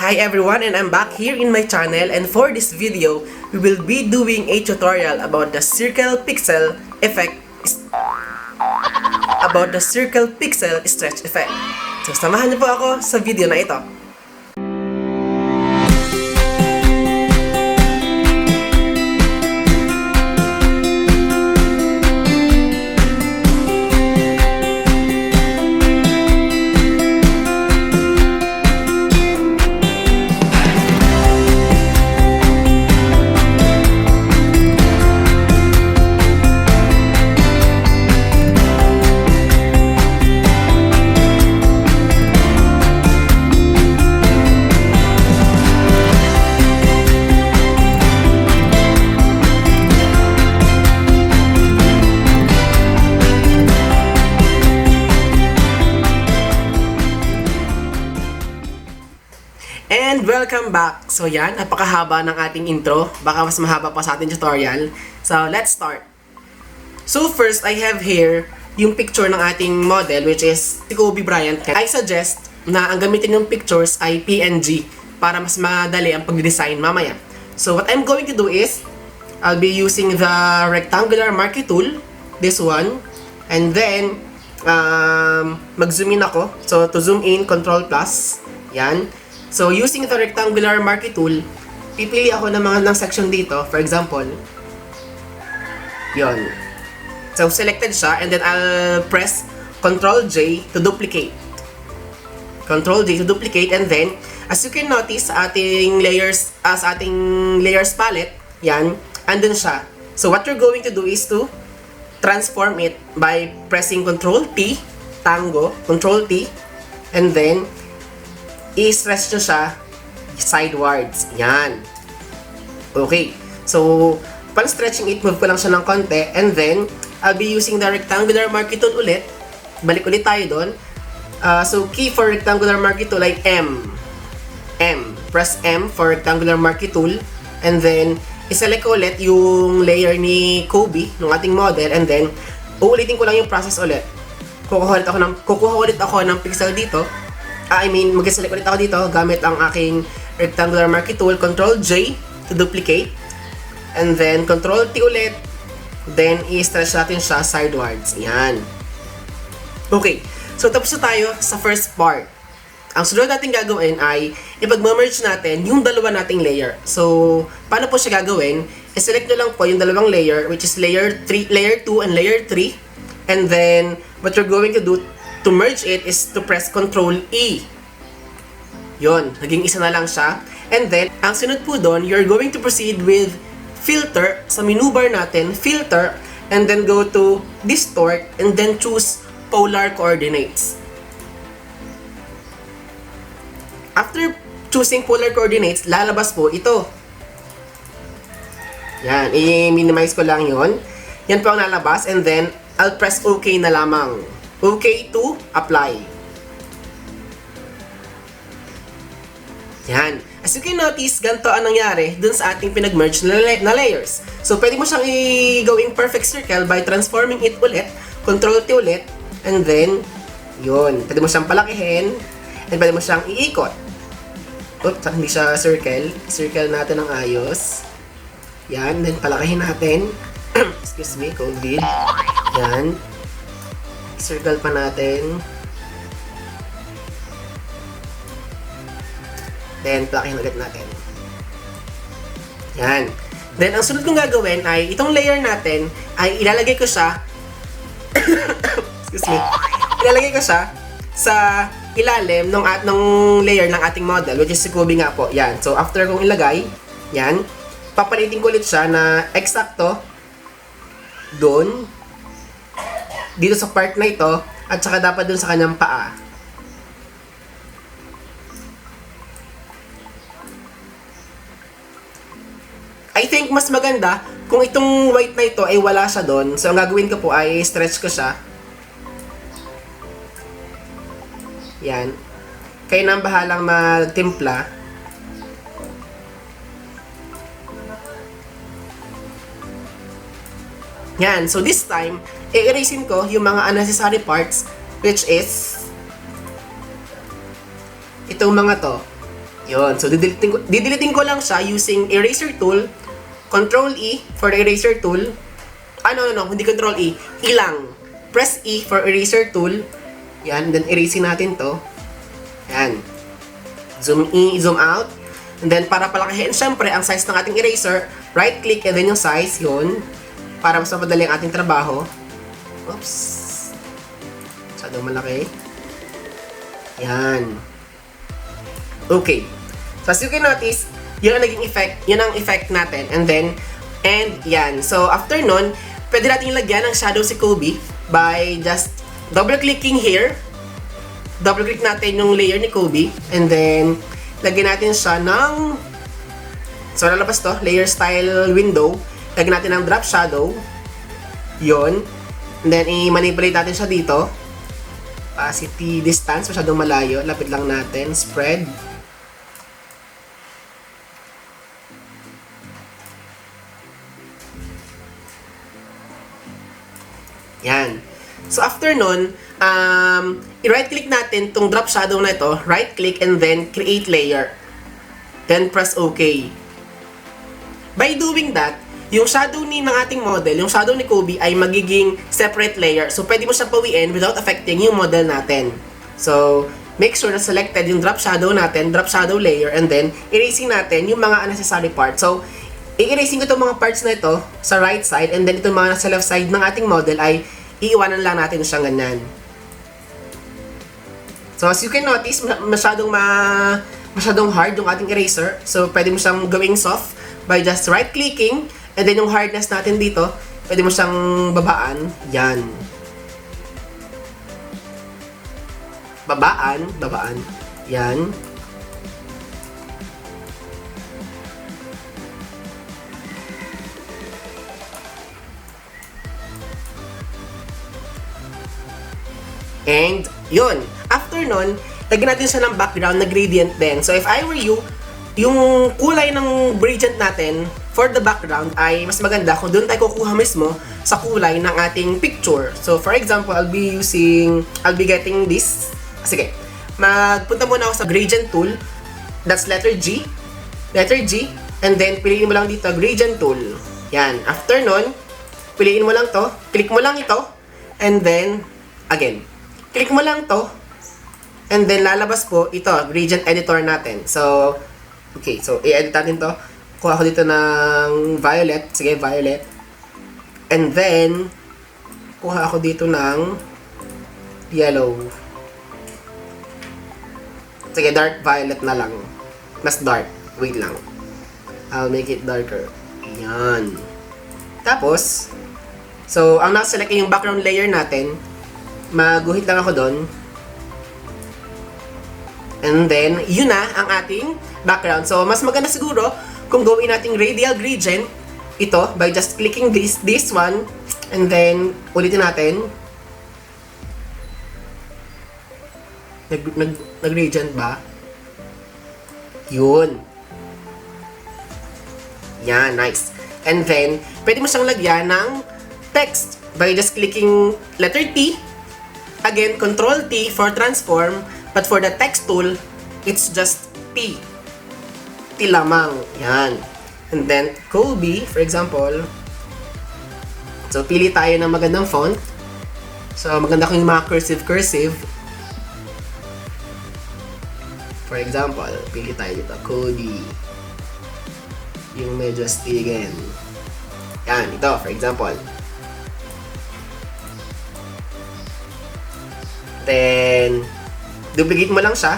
Hi everyone, and I'm back here in my channel, and for this video, we will be doing a tutorial about the circle pixel stretch effect. So samahan niyo po ako sa video na ito. And welcome back! So yan, napakahaba ng ating intro. Baka mas mahaba pa sa ating tutorial. So let's start. So first, I have here yung picture ng ating model, which is si Kobe Bryant. I suggest na ang gamitin yung pictures ay PNG para mas madali ang pag-design mamaya. So what I'm going to do is, I'll be using the rectangular marquee tool, this one, and then mag-zoom in ako. So to zoom in, Control+, yan. So, using the rectangular marquee tool, pipili ako ng section dito. For example, yon. So, selected siya, and then I'll press Ctrl-J to duplicate. Ctrl-J to duplicate, and then, as you can notice, sa ating layers palette, yan, andun siya. So, what you're going to do is to transform it by pressing Ctrl-T, Tango, Ctrl-T, and then, i-stretch nyo siya sidewards. Yan. Okay. So, pan-stretching it, move ko lang siya ng konti. And then, I'll be using the rectangular marquee tool ulit. Balik ulit tayo doon. So, key for rectangular marquee tool ay M. M. Press M for rectangular marquee tool. And then, iselect ko ulit yung layer ni Kobe, ng ating model. And then, uulitin ko lang yung process ulit. Kukuha ulit ako ng pixel dito. Mag-select ulit ako dito gamit ang aking rectangular marquee tool, Ctrl-J to duplicate, and then Ctrl-T ulit, then i-stretch natin siya sidewards. Yan. Okay, so tapos na tayo sa first part. Ang sunod natin gagawin ay ipag-merge natin yung dalawa nating layer. So, paano po siya gagawin? I-select nyo lang po yung dalawang layer, which is layer 2 and layer 3, and then what you're going to do to merge it is to press Ctrl-E. Yon, naging isa na lang siya. And then, ang sunod po doon, you're going to proceed with filter. Sa menu bar natin, filter, and then go to distort, and then choose polar coordinates. After choosing polar coordinates, lalabas po ito. Yan, i-minimize ko lang yon. Yan po ang lalabas, and then, I'll press OK na lamang. Okay to apply. Yan. As you can notice, ganito ang nangyari dun sa ating pinag-merge na layers. So, pwede mo siyang i-gawing perfect circle by transforming it ulit, Ctrl-T ulit, and then, yun. Pwede mo siyang palakihin, and pwede mo siyang iikot. Oops, hindi siya circle. Circle natin ng ayos. Yan. Then, palakihin natin. Excuse me, COVID. Yan. Circle pa natin. Then, plakihin ulit natin. Yan. Then, ang sunod kong gagawin ay, itong layer natin, ay ilalagay ko siya excuse me. Ilalagay ko siya sa ilalim ng layer ng ating model, which is si Kobe nga po. Yan. So, after kong ilagay, yan, papalitin ko ulit siya na eksakto doon, dito sa part na ito, at saka dapat dun sa kanyang paa. I think mas maganda kung itong white na ito ay wala siya doon. So, ang gagawin ko po ay stretch ko siya. Yan. Kayo na ang bahalang magtimpla. Yan. So, this time, i-erasein ko yung mga unnecessary parts, which is itong mga to. Yun. So, didiliting ko lang siya using eraser tool. Control E for the eraser tool. No. Hindi Control E. E lang. Press E for eraser tool. Yan. Then, erasing natin to. Yan. Zoom in, zoom out. And then, para palakihin, syempre, ang size ng ating eraser, right-click, and then yung size, yun. Para mas mapadali ang ating trabaho. Oops. Masyadong malaki. Yan. Okay. So, as you can notice, yun ang naging effect, yun ang effect natin. And yan. So, after nun, pwede natin lagyan ng shadow si Kobe by just double-clicking here. Double-click natin yung layer ni Kobe. And then, lagyan natin siya ng, so, lalabas to, layer style window. Lagyan natin ng drop shadow. Yun. And then, i-manipulate natin siya dito. Opacity, distance, masyadong malayo. Lapit lang natin. Spread. Yan. So, after nun, i-right-click natin itong drop shadow na ito. Right-click and then create layer. Then, press OK. By doing that, yung shadow ng ating model, yung shadow ni Kobe ay magiging separate layer. So, pwede mo siyang pawiin without affecting yung model natin. So, make sure na selected yung drop shadow natin, drop shadow layer, and then, erasing natin yung mga unnecessary parts. So, i-erasing ko itong mga parts na ito sa right side, and then itong mga nasa left side ng ating model ay iiwanan lang natin siyang ganyan. So, as you can notice, masyadong hard yung ating eraser. So, pwede mo siyang gawing soft by just right-clicking, and then yung hardness natin dito, pwede mo siyang babaan. Yan. Babaan. Yan. And, yun. After nun, lagyan natin siya ng background na gradient din. So, if I were you, yung kulay ng gradient natin for the background ay mas maganda kung doon tayo kukuha mismo sa kulay ng ating picture. So, for example, I'll be getting this. Sige. Magpunta muna ako sa gradient tool. That's letter G. And then, piliin mo lang dito, gradient tool. Yan. After nun, piliin mo lang to. Click mo lang ito. And then, again. Click mo lang to, and then lalabas po ito, gradient editor natin. So, okay, so i-edit natin to. Kuha ko dito ng violet. Sige, violet. And then, kuha ako dito ng yellow. Sige, dark violet na lang. Mas dark. Wait lang. I'll make it darker. Yan. Tapos, so, ang nakaselect yung background layer natin. Maguhit lang ako doon. And then, yun na ang ating background. So, mas maganda siguro kung gawin nating radial gradient ito by just clicking this one. And then, ulitin natin. Nag-gradient ba? Yun. Yan, nice. And then, pwede mo siyang lagyan ng text by just clicking letter T. Again, Control T for transform, but for the text tool, it's just T. T lamang. Yan. And then, Kobe, for example. So, pili tayo ng magandang font. So, maganda kung yung mga cursive. For example, pili tayo dito, Kobe. Yung medyo stigen. Yan, ito, for example. Then, duplicate mo lang siya.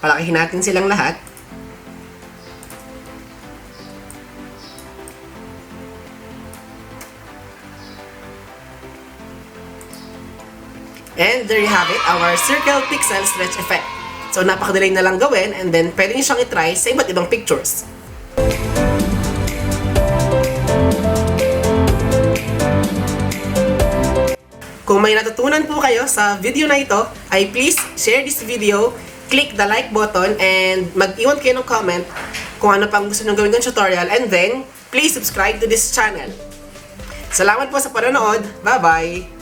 Palakihin natin silang lahat. And there you have it, our circle pixel stretch effect. So, napakadali na lang gawin, and then pwede nyo siyang itry sa iba't ibang pictures. Kung may natutunan po kayo sa video na ito, ay please share this video, click the like button, and mag-iwan kayo ng comment kung ano pang gusto nyo gawin ng tutorial, and then, please subscribe to this channel. Salamat po sa panonood. Bye-bye!